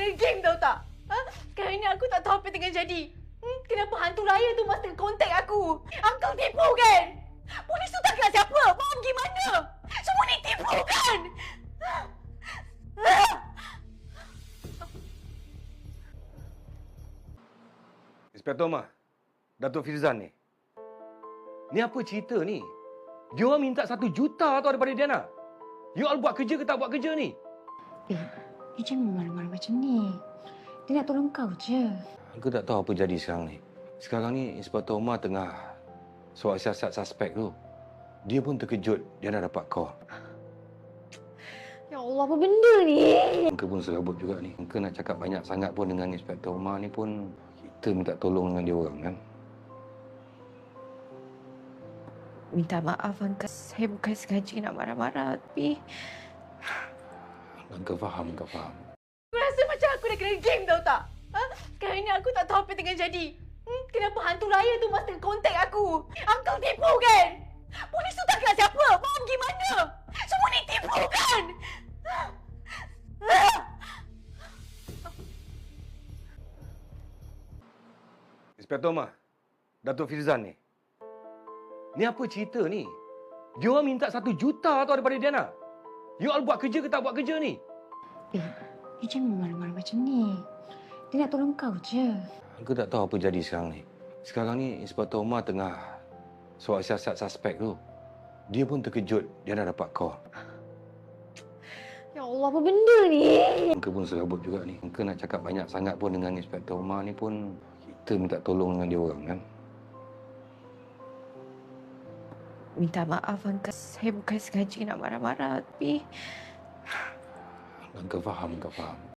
kena game tahu tak? Ha? Sekarang ni aku tak tahu apa yang tengah jadi. Kenapa hantu raya tu masih kontak aku? Uncle tipu kan? Polis tu tak kenal siapa? Mom gimana? Semua ni tipu kan? Inspektor Omar, Datuk Firzan ni. Ni apa cerita ni? Dia orang minta 1 juta tau daripada Diana. You all buat kerja ke tak buat kerja ni? Dia jangan marah-marah macam ni. Dia nak tolong kau je. Aku tak tahu apa jadi sekarang ni. Sekarang ni Inspektor Omar tengah soal siasat suspek tu. Dia pun terkejut Diana dapat call. Ya Allah, apa benda ni? Muka pun serabut juga ni. Muka nak cakap banyak sangat pun dengan Inspektor Omar ni pun kita minta tolong dengan dia orang kan. Minta maaf, Uncle. Saya bukan sengaja nak marah-marah, tapi... Kau faham, kau faham. Aku rasa macam aku dah kena game tahu tak? Ha? Sekarang ni aku tak tahu apa yang tengah jadi. Kenapa hantu raya tu masih kontak aku? Uncle tipu kan? Polis tu tak kenal siapa? Mom gimana? Semua ni tipu kan? Inspektor Omar, Datuk Firzan ni. Ni apa cerita ni? Dia orang minta 1 juta tau daripada Diana. You all buat kerja ke tak buat kerja ni? Dia jangan marah-marah macam ni. Dia nak tolong kau je. Aku tak tahu apa jadi sekarang ni. Sekarang ni Inspektor Omar tengah soal siasat suspek tu. Dia pun terkejut Diana dapat call. Ya Allah, apa benda ni? Muka pun serabut juga ni. Muka nak cakap banyak sangat pun dengan Inspektor Omar ni pun kita minta tolong dengan dia orang kan. Minta maaf, Uncle. Saya bukan sengaja nak marah-marah, tapi... Kau faham, kau faham.